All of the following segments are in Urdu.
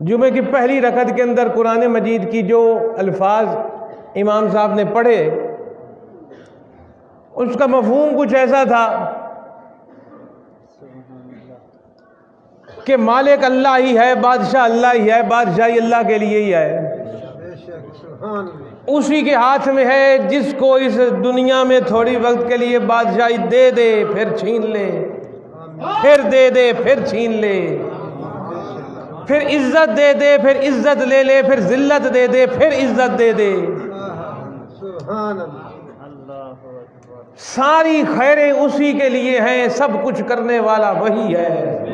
جمعے کی پہلی رکعت کے اندر قرآن مجید کی جو الفاظ امام صاحب نے پڑھے اس کا مفہوم کچھ ایسا تھا کہ مالک اللہ ہی ہے، بادشاہ اللہ ہی ہے، بادشاہی اللہ کے لیے ہی ہے، اسی کے ہاتھ میں ہے، جس کو اس دنیا میں تھوڑی وقت کے لیے بادشاہی دے دے پھر چھین لے، پھر دے دے پھر چھین لے، پھر عزت دے دے پھر عزت لے لے، پھر ذلت دے دے پھر عزت دے دے، ساری خیریں اسی کے لیے ہیں، سب کچھ کرنے والا وہی ہے۔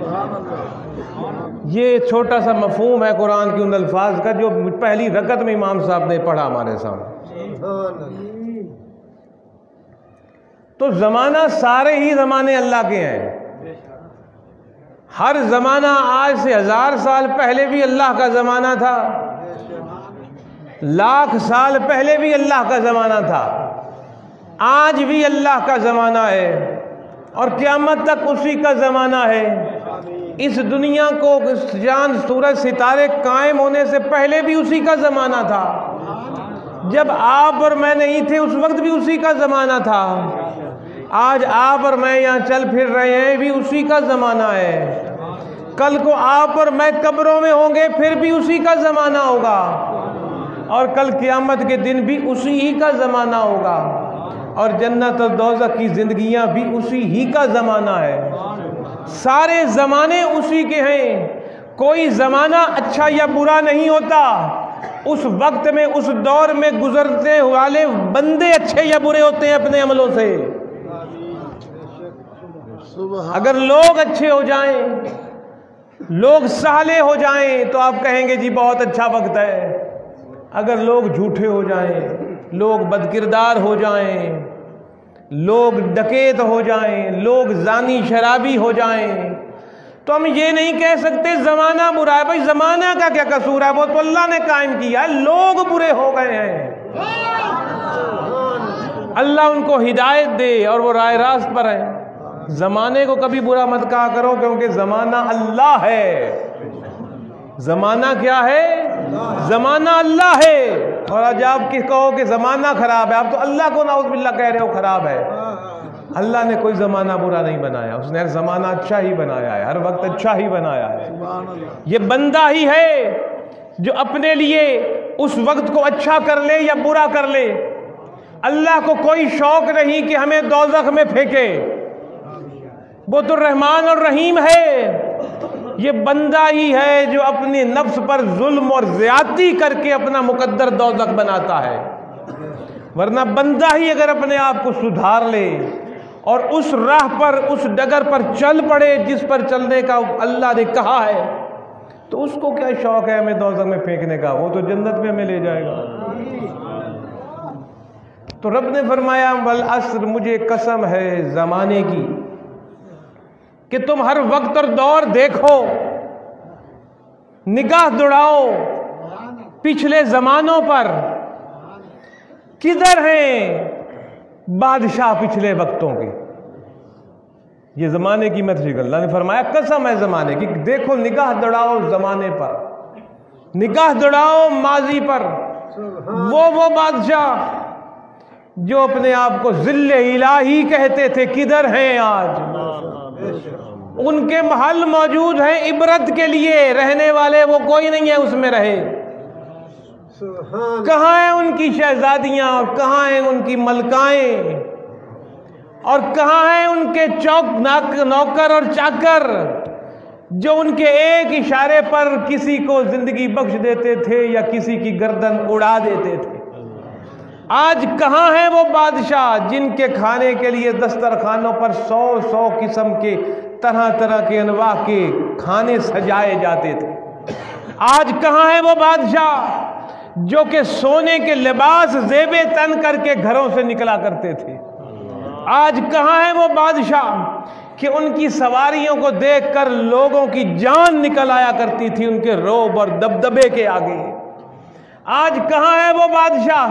یہ چھوٹا سا مفہوم ہے قرآن کے ان الفاظ کا جو پہلی رکعت میں امام صاحب نے پڑھا ہمارے سامنے۔ تو زمانہ سارے ہی زمانے اللہ کے ہیں، ہر زمانہ آج سے 1000 سال پہلے بھی اللہ کا زمانہ تھا، 1,00,000 سال پہلے بھی اللہ کا زمانہ تھا، آج بھی اللہ کا زمانہ ہے اور قیامت تک اسی کا زمانہ ہے۔ اس دنیا کو چاند سورج ستارے قائم ہونے سے پہلے بھی اسی کا زمانہ تھا، جب آپ اور میں نہیں تھے اس وقت بھی اسی کا زمانہ تھا، آج آپ اور میں یہاں چل پھر رہے ہیں بھی اسی کا زمانہ ہے، کل کو آپ اور میں قبروں میں ہوں گے پھر بھی اسی کا زمانہ ہوگا، اور کل قیامت کے دن بھی اسی ہی کا زمانہ ہوگا، اور جنت اور دوزخ کی زندگیاں بھی اسی ہی کا زمانہ ہے۔ سارے زمانے اسی کے ہیں، کوئی زمانہ اچھا یا برا نہیں ہوتا، اس وقت میں اس دور میں گزرتے والے بندے اچھے یا برے ہوتے ہیں اپنے عملوں سے۔ اگر لوگ اچھے ہو جائیں، لوگ صالح ہو جائیں تو آپ کہیں گے جی بہت اچھا وقت ہے، اگر لوگ جھوٹے ہو جائیں، لوگ بدکردار ہو جائیں، لوگ ڈکیت ہو جائیں، لوگ زانی شرابی ہو جائیں، تو ہم یہ نہیں کہہ سکتے زمانہ برا ہے۔ بھائی زمانہ کا کیا قصور ہے، وہ تو اللہ نے قائم کیا ہے، لوگ برے ہو گئے ہیں، اللہ ان کو ہدایت دے اور وہ راہ راست پر ہیں۔ زمانے کو کبھی برا مت کہا کرو، کیونکہ زمانہ اللہ ہے۔ زمانہ کیا ہے؟ زمانہ اللہ ہے۔ اور آج آپ کہو کہ زمانہ خراب ہے، آپ تو اللہ کو نعوذ باللہ کہہ رہے ہو خراب ہے۔ اللہ نے کوئی زمانہ برا نہیں بنایا، اس نے ہر زمانہ اچھا ہی بنایا ہے، ہر وقت اچھا ہی بنایا ہے۔ یہ بندہ ہی ہے جو اپنے لیے اس وقت کو اچھا کر لے یا برا کر لے۔ اللہ کو کوئی شوق نہیں کہ ہمیں دوزخ میں پھینکے، وہ تو رحمان اور رحیم ہے۔ یہ بندہ ہی ہے جو اپنی نفس پر ظلم اور زیادتی کر کے اپنا مقدر دوزخ بناتا ہے، ورنہ بندہ ہی اگر اپنے آپ کو سدھار لے اور اس راہ پر، اس ڈگر پر چل پڑے جس پر چلنے کا اللہ نے کہا ہے، تو اس کو کیا شوق ہے ہمیں دوزخ میں پھینکنے کا، وہ تو جنت میں ہمیں لے جائے گا۔ تو رب نے فرمایا والعصر، مجھے قسم ہے زمانے کی کہ تم ہر وقت اور دور دیکھو، نگاہ دوڑاؤ پچھلے زمانوں پر، کدھر ہیں بادشاہ پچھلے وقتوں کے؟ یہ زمانے کی متفق اللہ نے فرمایا قسم ہے زمانے کی، دیکھو نگاہ دوڑاؤ زمانے پر، نگاہ دوڑاؤ ماضی پر۔ وہ بادشاہ جو اپنے آپ کو ذل الہی کہتے تھے کدھر ہیں آج؟ ان کے محل موجود ہیں عبرت کے لیے، رہنے والے وہ کوئی نہیں ہے اس میں رہے۔ کہاں ہیں ان کی شہزادیاں، اور کہاں ہیں ان کی ملکائیں، اور کہاں ہیں ان کے نوکر اور چاکر جو ان کے ایک اشارے پر کسی کو زندگی بخش دیتے تھے یا کسی کی گردن اڑا دیتے تھے؟ آج کہاں ہیں وہ بادشاہ جن کے کھانے کے لیے دسترخوانوں پر 100 قسم کے طرح طرح کے انواع کے کھانے سجائے جاتے تھے؟ آج کہاں ہیں وہ بادشاہ جو کہ سونے کے لباس زیب تن کر کے گھروں سے نکلا کرتے تھے؟ آج کہاں ہیں وہ بادشاہ کہ ان کی سواریوں کو دیکھ کر لوگوں کی جان نکل آیا کرتی تھی ان کے رعب اور دبدبے کے آگے؟ آج کہاں ہے وہ بادشاہ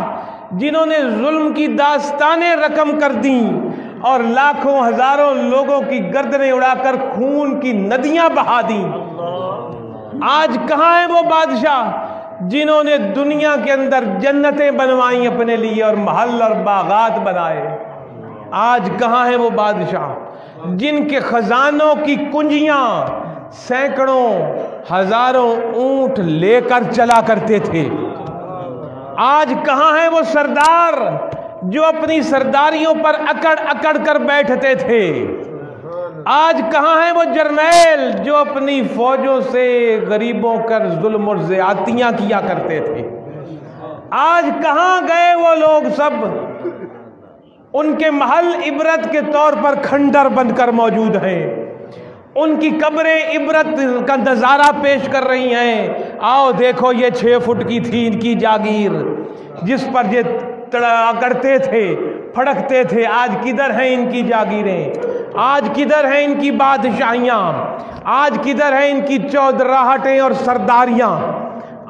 جنہوں نے ظلم کی داستانیں رقم کر دیں اور لاکھوں ہزاروں لوگوں کی گردنیں اڑا کر خون کی ندیاں بہا دیں؟ آج کہاں ہیں وہ بادشاہ جنہوں نے دنیا کے اندر جنتیں بنوائیں اپنے لیے اور محل اور باغات بنائے؟ آج کہاں ہیں وہ بادشاہ جن کے خزانوں کی کنجیاں سینکڑوں ہزاروں اونٹ لے کر چلا کرتے تھے؟ آج کہاں ہیں وہ سردار جو اپنی سرداریوں پر اکڑ اکڑ کر بیٹھتے تھے؟ آج کہاں ہیں وہ جرنیل جو اپنی فوجوں سے غریبوں کر ظلم اور زیادتیاں کیا کرتے تھے؟ آج کہاں گئے وہ لوگ سب؟ ان کے محل عبرت کے طور پر کھنڈر بن کر موجود ہیں، ان کی قبریں عبرت کا نظارہ پیش کر رہی ہیں۔ آؤ دیکھو یہ 6 فٹ کی تھی ان کی جاگیر جس پر یہ کرتے تھے، پھڑکتے تھے، آج کدھر ہیں ان کی جاگیریں؟ آج کدھر ہیں ان کی بادشاہیاں؟ آج کدھر ہیں ان کی چودراہٹیں اور سرداریاں؟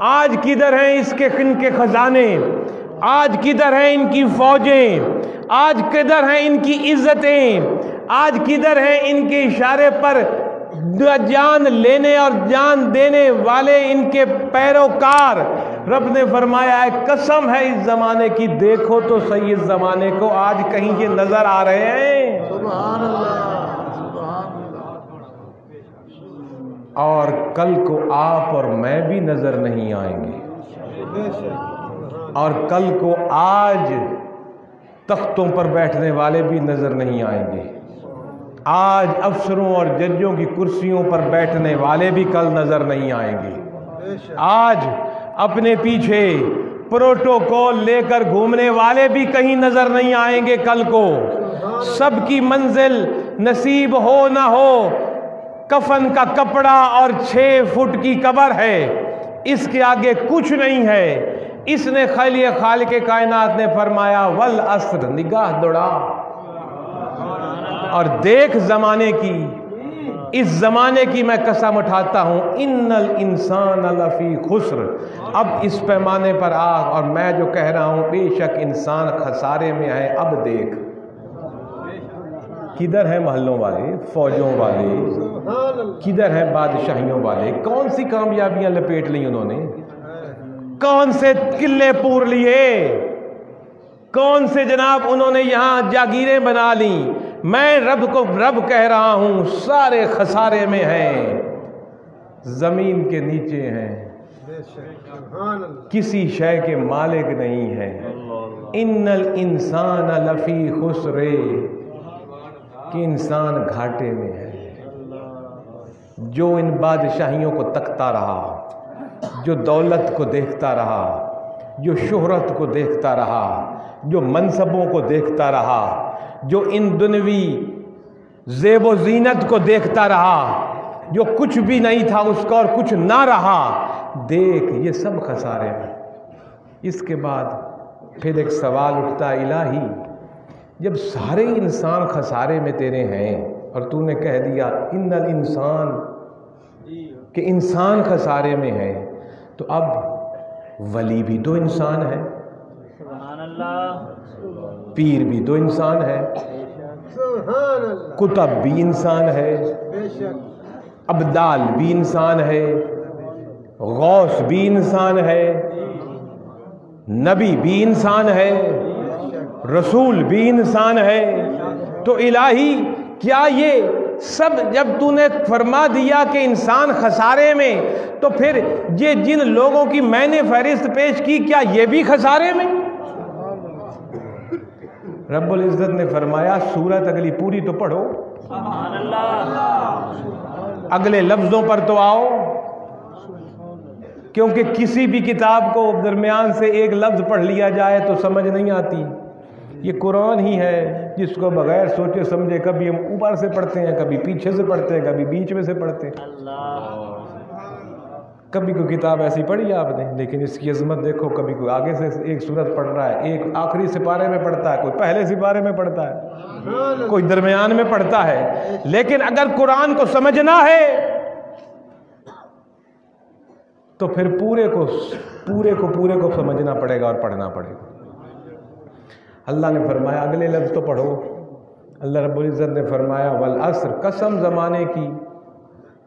آج کدھر ہیں ان کے خزانے؟ آج کدھر ہیں ان کی فوجیں؟ آج کدھر ہیں ان کی عزتیں؟ آج کدھر ہیں ان کے اشارے پر جان لینے اور جان دینے والے ان کے پیروکار؟ رب نے فرمایا ہے قسم ہے اس زمانے کی، دیکھو تو صحیح اس زمانے کو، آج کہیں یہ نظر آ رہے ہیں؟ سبحان اللہ، سبحان اللہ۔ اور کل کو آپ اور میں بھی نظر نہیں آئیں گے، اور کل کو آج تختوں پر بیٹھنے والے بھی نظر نہیں آئیں گے، آج افسروں اور ججوں کی کرسیوں پر بیٹھنے والے بھی کل نظر نہیں آئیں گے، آج اپنے پیچھے پروٹوکول لے کر گھومنے والے بھی کہیں نظر نہیں آئیں گے کل کو۔ سب کی منزل نصیب ہو نہ ہو، کفن کا کپڑا اور 6 فٹ کی قبر ہے، اس کے آگے کچھ نہیں ہے۔ اس نے خالق کائنات نے فرمایا والعصر، نگاہ دوڑا اور دیکھ زمانے کی، اس زمانے کی میں قسم اٹھاتا ہوں، ان الانسان لفی خسر۔ اب اس پیمانے پر آ، اور میں جو کہہ رہا ہوں بے شک انسان خسارے میں ہے۔ اب دیکھ کدھر ہیں محلوں والے، فوجوں والے، کدھر ہیں بادشاہیوں والے؟ کون سی کامیابیاں لپیٹ لی انہوں نے؟ کون سے قلعے پور لیے؟ کون سے جناب انہوں نے یہاں جاگیریں بنا لیں؟ میں رب کہہ رہا ہوں سارے خسارے میں ہیں، زمین کے نیچے ہیں، کسی شے کے مالک نہیں ہیں۔ ان الانسان لفی خسر، کہ انسان گھاٹے میں ہے۔ جو ان بادشاہیوں کو تکتا رہا، جو دولت کو دیکھتا رہا، جو شہرت کو دیکھتا رہا، جو منصبوں کو دیکھتا رہا، جو ان دنیوی زیب و زینت کو دیکھتا رہا، جو کچھ بھی نہیں تھا اس کا اور کچھ نہ رہا، دیکھ یہ سب خسارے میں۔ اس کے بعد پھر ایک سوال اٹھتا، الہی جب سارے انسان خسارے میں تیرے ہیں اور تو نے کہہ دیا ان الانسان، کہ انسان خسارے میں ہے، تو اب ولی بھی تو انسان ہے، سبحان اللہ، پیر بھی تو انسان ہے، کتب بھی انسان ہے، ابدال بھی انسان ہے، غوث بھی انسان ہے، نبی بھی انسان ہے، رسول بھی انسان ہے۔ تو الہی کیا یہ سب جب تو نے فرما دیا کہ انسان خسارے میں، تو پھر یہ جن لوگوں کی میں نے فہرست پیش کی کیا یہ بھی خسارے میں؟ رب العزت نے فرمایا سورت اگلی پوری تو پڑھو، سبحان اللہ، اگلے لفظوں پر تو آؤ، کیونکہ کسی بھی کتاب کو درمیان سے ایک لفظ پڑھ لیا جائے تو سمجھ نہیں آتی۔ یہ قرآن ہی ہے جس کو بغیر سوچے سمجھے کبھی ہم اوپر سے پڑھتے ہیں، کبھی پیچھے سے پڑھتے ہیں، کبھی بیچ میں سے پڑھتے ہیں۔ کبھی کوئی کتاب ایسی پڑھی آپ نے، لیکن اس کی عظمت دیکھو، کبھی کوئی آگے سے ایک سورت پڑھ رہا ہے، ایک آخری سپارے میں پڑھتا ہے، کوئی پہلے سپارے میں پڑھتا ہے، کوئی درمیان میں پڑھتا ہے۔ لیکن اگر قرآن کو سمجھنا ہے تو پھر پورے کو سمجھنا پڑے گا اور پڑھنا پڑے گا۔ اللہ نے فرمایا اگلے لفظ تو پڑھو۔ اللہ رب العزت نے فرمایا والعصر، قسم زمانے کی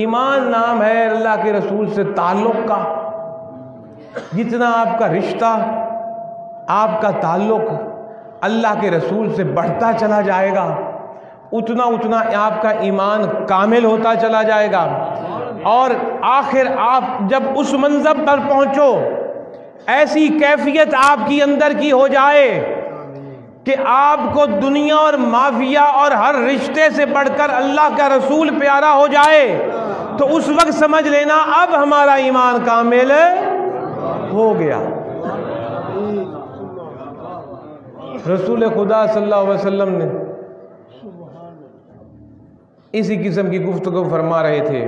ایمان نام ہے اللہ کے رسول سے تعلق کا. جتنا آپ کا رشتہ، آپ کا تعلق اللہ کے رسول سے بڑھتا چلا جائے گا، اتنا اتنا آپ کا ایمان کامل ہوتا چلا جائے گا. اور آخر آپ جب اس منزل پر پہنچو، ایسی کیفیت آپ کی اندر کی ہو جائے کہ آپ کو دنیا اور مافیا اور ہر رشتے سے بڑھ کر اللہ کا رسول پیارا ہو جائے، تو اس وقت سمجھ لینا اب ہمارا ایمان کامل ہو گیا. رسول خدا صلی اللہ علیہ وسلم نے اسی قسم کی گفتگو فرما رہے تھے.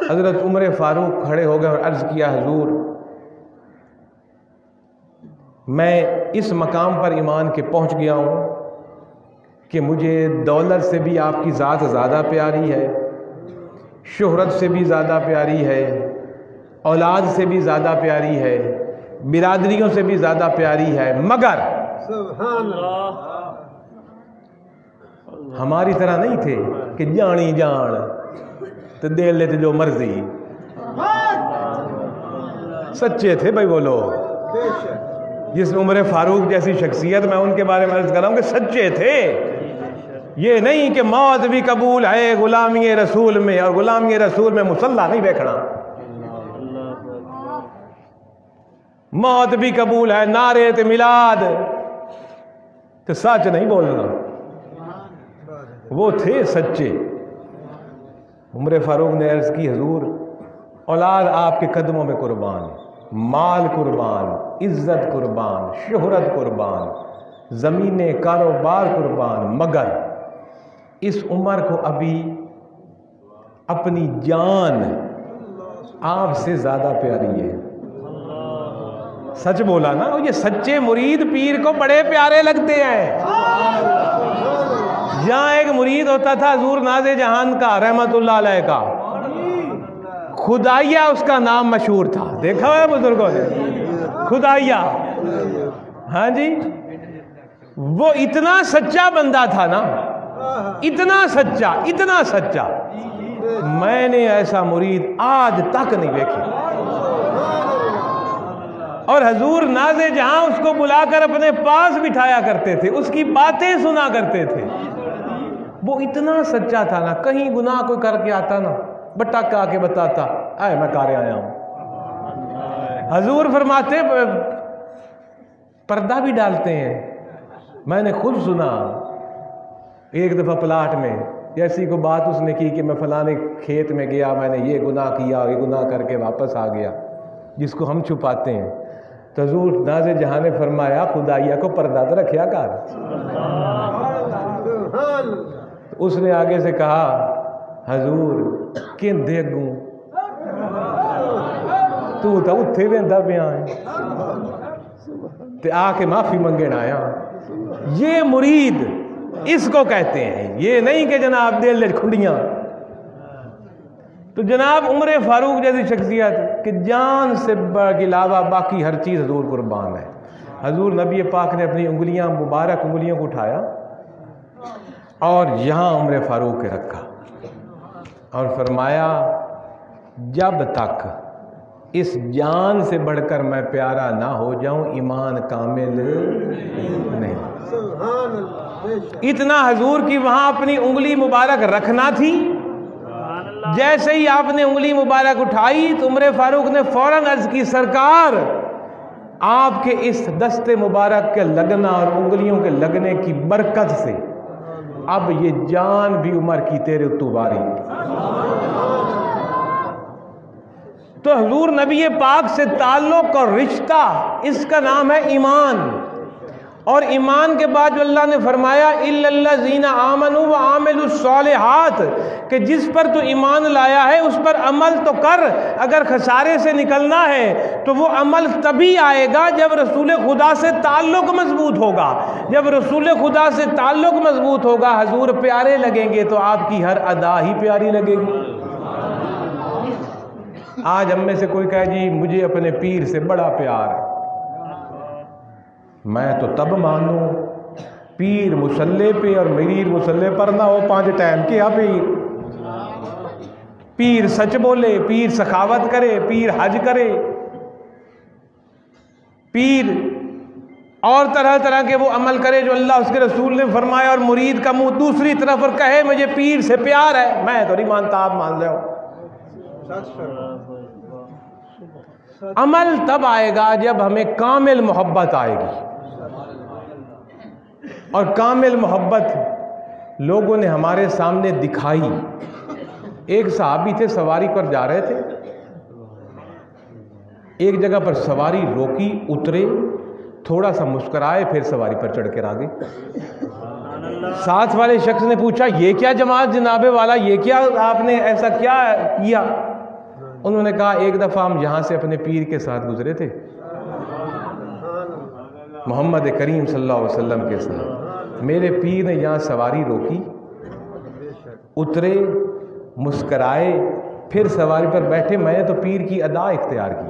حضرت عمر فاروق کھڑے ہو گئے اور عرض کیا، حضور میں اس مقام پر ایمان کے پہنچ گیا ہوں کہ مجھے دولت سے بھی آپ کی ذات زیادہ پیاری ہے، شہرت سے بھی زیادہ پیاری ہے، اولاد سے بھی زیادہ پیاری ہے، برادریوں سے بھی زیادہ پیاری ہے، مگر ہماری طرح نہیں تھے کہ جانی جان تو دے لیتے جو مرضی. سچے تھے بھائی وہ لوگ. جس میں عمر فاروق جیسی شخصیت، میں ان کے بارے میں عرض کر رہا ہوں کہ سچے تھے. یہ نہیں کہ موت بھی قبول ہے غلامی رسول میں، اور غلامی رسول میں مسلح نہیں دیکھنا. موت بھی قبول ہے، نعرے تے میلاد تو سچ نہیں بولنا. وہ تھے سچے. عمر فاروق نے عرض کی، حضور اولاد آپ کے قدموں میں قربان، مال قربان، عزت قربان، شہرت قربان، زمین کاروبار قربان، مگر اس عمر کو ابھی اپنی جان آپ سے زیادہ پیاری ہے. سچ بولا نا. یہ سچے مرید پیر کو بڑے پیارے لگتے ہیں. یہاں ایک مرید ہوتا تھا حضور ناز جہان کا رحمت اللہ علیہ کا، خدائیہ اس کا نام مشہور تھا. دیکھا ہے بزرگوں نے خدائیہ؟ ہاں جی. وہ اتنا سچا بندہ تھا نا، اتنا سچا، اتنا سچا، میں نے ایسا مرید آج تک نہیں دیکھی. اور حضور ناز جہاں اس کو بلا کر اپنے پاس بٹھایا کرتے تھے، اس کی باتیں سنا کرتے تھے. وہ اتنا سچا تھا نا، کہیں گناہ کوئی کر کے آتا نا، بٹا کا کے بتاتا، اے میں کارے آیا ہوں. حضور فرماتے پردہ بھی ڈالتے ہیں. میں نے خود سنا ایک دفعہ پلاٹ میں ایسی کو بات اس نے کی کہ میں فلانے کھیت میں گیا، میں نے یہ گناہ کیا، یہ گناہ کر کے واپس آ گیا، جس کو ہم چھپاتے ہیں. تو حضور ناز جہاں نے فرمایا خدائیہ کو پردہ تو رکھیا کر. اس نے آگے سے کہا، حضور کن دے گوں تو اتھے ویندا پیا ہے تے آ کے معافی منگن آیا. یہ مرید اس کو کہتے ہیں. یہ نہیں کہ جناب دل لے کھنڈیاں. تو جناب عمر فاروق جیسی شخصیت کہ جان سے علاوہ باقی ہر چیز حضور قربان ہے. حضور نبی پاک نے اپنی انگلیاں مبارک انگلیوں کو اٹھایا اور یہاں عمر فاروق کے رکھا اور فرمایا، جب تک اس جان سے بڑھ کر میں پیارا نہ ہو جاؤں ایمان کامل نہیں. اتنا حضور کی وہاں اپنی انگلی مبارک رکھنا تھی. جیسے ہی آپ نے انگلی مبارک اٹھائی تو عمر فاروق نے فوراً عرض کی، سرکار آپ کے اس دست مبارک کے لگنا اور انگلیوں کے لگنے کی برکت سے اب یہ جان بھی عمر کی تیرے تو باری. تو حضور نبی پاک سے تعلق اور رشتہ، اس کا نام ہے ایمان. اور ایمان کے بعد جو اللہ نے فرمایا اِلَّا الَّذِينَ آمَنُوا وَعَمِلُوا الصَّالِحَاتِ، کہ جس پر تو ایمان لایا ہے اس پر عمل تو کر. اگر خسارے سے نکلنا ہے تو وہ عمل تبھی آئے گا جب رسول خدا سے تعلق مضبوط ہوگا. جب رسول خدا سے تعلق مضبوط ہوگا، حضور پیارے لگیں گے تو آپ کی ہر ادا ہی پیاری لگے گی. آج ہم میں سے کوئی کہے جی مجھے اپنے پیر سے بڑا پیار ہے، میں تو تب مانوں پیر مسلح پہ اور مرید مسلح پر نہ ہو 5 ٹائم کیا پیر. پیر سچ بولے، پیر سخاوت کرے، پیر حج کرے، پیر اور طرح طرح کے وہ عمل کرے جو اللہ اس کے رسول نے فرمایا، اور مرید کا منہ دوسری طرف اور کہے مجھے پیر سے پیار ہے، میں تو نہیں مانتا، آپ مان رہے ہو۔ عمل تب آئے گا جب ہمیں کامل محبت آئے گی، اور کامل محبت لوگوں نے ہمارے سامنے دکھائی۔ ایک صحابی تھے، سواری پر جا رہے تھے، ایک جگہ پر سواری روکی، اترے، تھوڑا سا مسکرائے، پھر سواری پر چڑھ کر آگے۔ ساتھ والے شخص نے پوچھا یہ کیا جماعت جناب والا، یہ کیا آپ نے ایسا کیا کیا؟ انہوں نے کہا ایک دفعہ ہم یہاں سے اپنے پیر کے ساتھ گزرے تھے، محمد کریم صلی اللہ علیہ وسلم کے ساتھ، میرے پیر نے یہاں سواری روکی، اترے، مسکرائے، پھر سواری پر بیٹھے، میں نے تو پیر کی ادا اختیار کی۔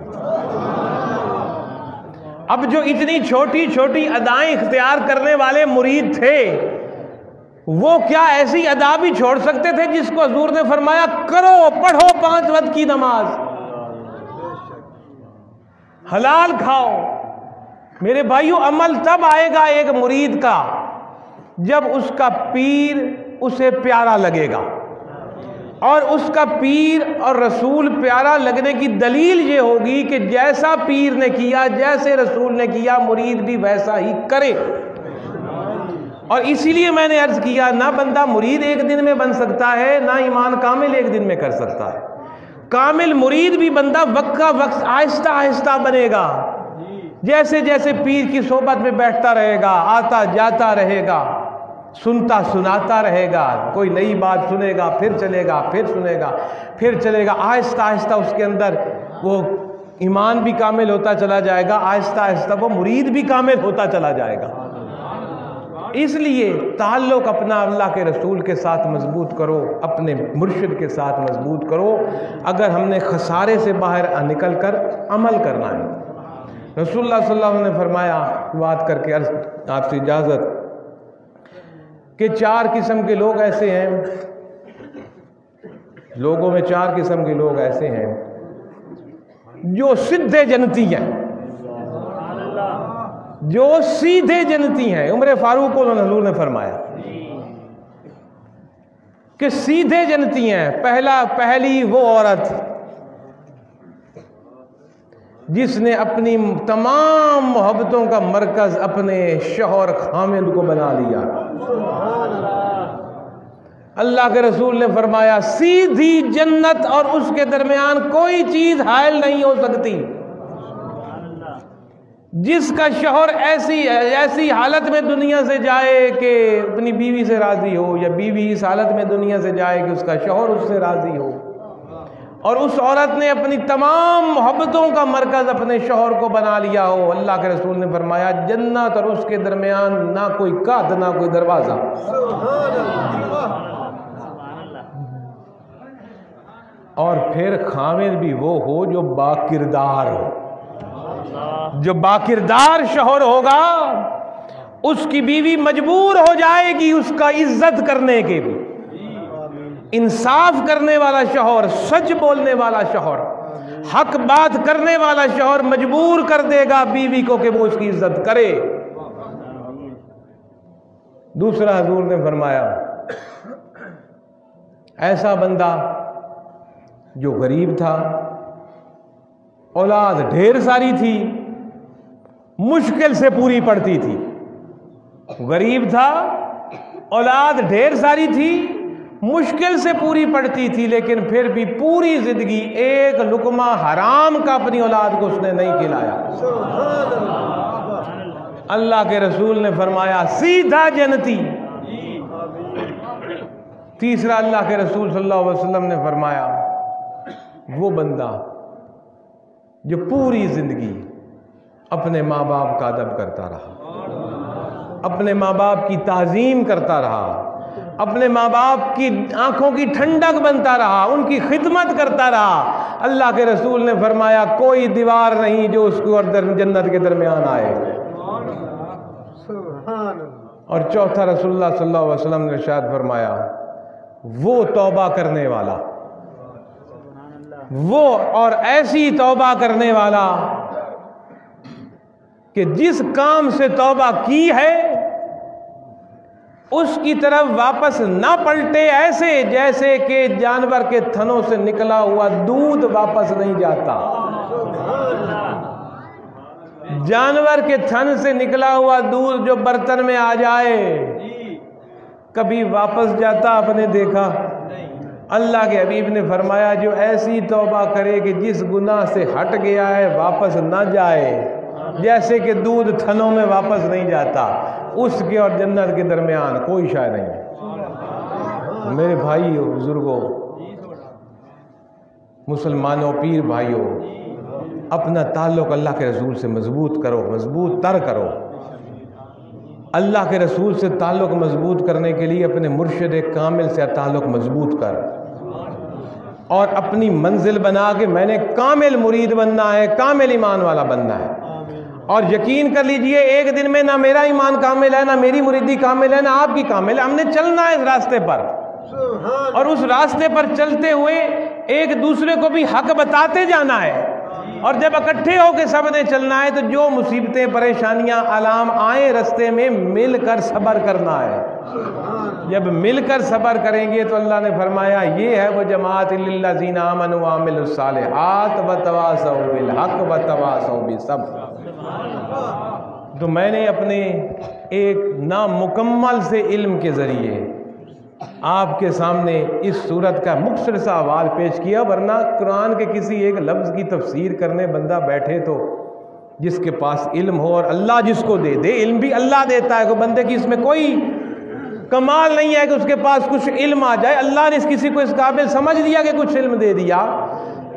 اب جو اتنی چھوٹی چھوٹی ادائیں اختیار کرنے والے مرید تھے، وہ کیا ایسی ادا بھی چھوڑ سکتے تھے جس کو حضور نے فرمایا کرو، پڑھو 5 وقت کی نماز، حلال کھاؤ؟ میرے بھائیو، عمل تب آئے گا ایک مرید کا جب اس کا پیر اسے پیارا لگے گا، اور اس کا پیر اور رسول پیارا لگنے کی دلیل یہ ہوگی کہ جیسا پیر نے کیا، جیسے رسول نے کیا، مرید بھی ویسا ہی کرے۔ اور اسی لیے میں نے عرض کیا، نہ بندہ مرید ایک دن میں بن سکتا ہے، نہ ایمان کامل ایک دن میں کر سکتا ہے۔ کامل مرید بھی بندہ وقت کا وقت آہستہ آہستہ بنے گا، جیسے جیسے پیر کی صحبت میں بیٹھتا رہے گا، آتا جاتا رہے گا، سنتا سناتا رہے گا، کوئی نئی بات سنے گا، پھر چلے گا، پھر سنے گا، پھر چلے گا، آہستہ آہستہ اس کے اندر وہ ایمان بھی کامل ہوتا چلا جائے گا، آہستہ آہستہ وہ مرید بھی کامل ہوتا چلا جائے گا۔ اس لیے تعلق اپنا اللہ کے رسول کے ساتھ مضبوط کرو، اپنے مرشد کے ساتھ مضبوط کرو، اگر ہم نے خسارے سے باہر نکل کر عمل کرنا ہے۔ رسول اللہ صلی اللہ علیہ وسلم نے فرمایا، بات کر کے آپ سے اجازت، کہ 4 قسم کے لوگ ایسے ہیں، لوگوں میں 4 قسم کے لوگ ایسے ہیں جو سیدھے جنتی ہیں، جو سیدھے جنتی ہیں۔ عمر فاروق کو حضور نے فرمایا کہ سیدھے جنتی ہیں۔ پہلی وہ عورت جس نے اپنی تمام محبتوں کا مرکز اپنے شوہر خامد کو بنا لیا۔ اللہ کے رسول نے فرمایا سیدھی جنت اور اس کے درمیان کوئی چیز حائل نہیں ہو سکتی۔ جس کا شوہر ایسی حالت میں دنیا سے جائے کہ اپنی بیوی سے راضی ہو، یا بیوی اس حالت میں دنیا سے جائے کہ اس کا شوہر اس سے راضی ہو، اور اس عورت نے اپنی تمام محبتوں کا مرکز اپنے شوہر کو بنا لیا ہو، اللہ کے رسول نے فرمایا جنت اور اس کے درمیان نہ کوئی کات نہ کوئی دروازہ۔ اور پھر خامد بھی وہ ہو جو باکردار ہو۔ جو باکردار شوہر ہوگا اس کی بیوی مجبور ہو جائے گی اس کا عزت کرنے کے بھی۔ انصاف کرنے والا شوہر، سچ بولنے والا شوہر، حق بات کرنے والا شوہر مجبور کر دے گا بیوی کو کہ وہ اس کی عزت کرے۔ دوسرا حضور نے فرمایا ایسا بندہ جو غریب تھا، اولاد ڈھیر ساری تھی، مشکل سے پوری پڑتی تھی۔ غریب تھا، اولاد ڈھیر ساری تھی، مشکل سے پوری پڑتی تھی، لیکن پھر بھی پوری زندگی ایک لقمہ حرام کا اپنی اولاد کو اس نے نہیں کھلایا۔ اللہ کے رسول نے فرمایا سیدھا جنتی۔ تیسرا اللہ کے رسول صلی اللہ علیہ وسلم نے فرمایا وہ بندہ جو پوری زندگی اپنے ماں باپ کا ادب کرتا رہا، اپنے ماں باپ کی تعظیم کرتا رہا، اپنے ماں باپ کی آنکھوں کی ٹھنڈک بنتا رہا، ان کی خدمت کرتا رہا، اللہ کے رسول نے فرمایا کوئی دیوار نہیں جو اس کو جنت کے درمیان آئے۔ اور چوتھا رسول اللہ صلی اللہ علیہ وسلم نے ارشاد فرمایا وہ توبہ کرنے والا وہ اور ایسی توبہ کرنے والا کہ جس کام سے توبہ کی ہے اس کی طرف واپس نہ پلٹے، ایسے جیسے کہ جانور کے تھنوں سے نکلا ہوا دودھ واپس نہیں جاتا۔ جانور کے تھن سے نکلا ہوا دودھ جو برتن میں آ جائے کبھی واپس جاتا آپ نے دیکھا؟ اللہ کے حبیب نے فرمایا جو ایسی توبہ کرے کہ جس گناہ سے ہٹ گیا ہے واپس نہ جائے، جیسے کہ دودھ تھنوں میں واپس نہیں جاتا، اس کے اور جنت کے درمیان کوئی شے نہیں ہے۔ میرے بھائیو، بزرگوں، مسلمانوں، پیر بھائیوں، اپنا تعلق اللہ کے رسول سے مضبوط کرو، مضبوط تر کرو۔ اللہ کے رسول سے تعلق مضبوط کرنے کے لیے اپنے مرشد کامل سے تعلق مضبوط کر، اور اپنی منزل بنا کہ میں نے کامل مرید بننا ہے، کامل ایمان والا بننا ہے۔ اور یقین کر لیجئے ایک دن میں نہ میرا ایمان کامل ہے، نہ میری مریدی کامل ہے، نہ آپ کی کامل ہے۔ ہم نے چلنا ہے اس راستے پر، اور اس راستے پر چلتے ہوئے ایک دوسرے کو بھی حق بتاتے جانا ہے۔ اور جب اکٹھے ہو کے سب نے چلنا ہے تو جو مصیبتیں، پریشانیاں، آلام آئیں رستے میں مل کر صبر کرنا ہے۔ جب مل کر صبر کریں گے تو اللہ نے فرمایا یہ ہے وہ جماعت للذین آمنوا وعملوا الصالحات وتواصوا بالحق وتواصوا بالصبر۔ تو میں نے اپنے ایک نامکمل سے علم کے ذریعے آپ کے سامنے اس صورت کا مختصر سا حوال پیش کیا، ورنہ قرآن کے کسی ایک لفظ کی تفسیر کرنے بندہ بیٹھے تو جس کے پاس علم ہو، اور اللہ جس کو دے دے، علم بھی اللہ دیتا ہے، کوئی بندے کی اس میں کوئی کمال نہیں ہے کہ اس کے پاس کچھ علم آ جائے۔ اللہ نے کسی کو اس قابل سمجھ لیا کہ کچھ علم دے دیا،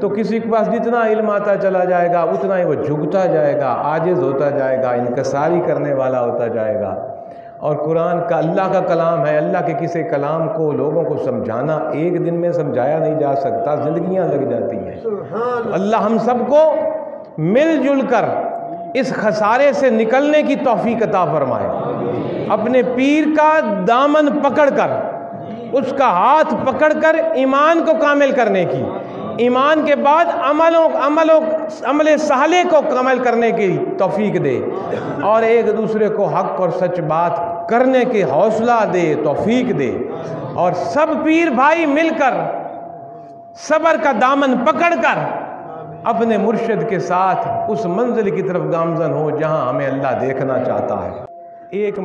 تو کسی کے پاس جتنا علم آتا چلا جائے گا اتنا ہی وہ جھکتا جائے گا، عاجز ہوتا جائے گا، انکساری کرنے والا ہوتا جائے گا۔ اور قرآن کا اللہ کا کلام ہے، اللہ کے کسی کلام کو لوگوں کو سمجھانا ایک دن میں سمجھایا نہیں جا سکتا، زندگیاں لگ جاتی ہیں۔ اللہ ہم سب کو مل جل کر اس خسارے سے نکلنے کی توفیق عطا فرمائے، اپنے پیر کا دامن پکڑ کر، اس کا ہاتھ پکڑ کر ایمان کو کامل کرنے کی، ایمان کے بعد عمل صالح کو کامل کرنے کی توفیق دے، اور ایک دوسرے کو حق اور سچ بات کرنے کے حوصلہ دے، توفیق دے، اور سب پیر بھائی مل کر صبر کا دامن پکڑ کر اپنے مرشد کے ساتھ اس منزل کی طرف گامزن ہو جہاں ہمیں اللہ دیکھنا چاہتا ہے۔ ایک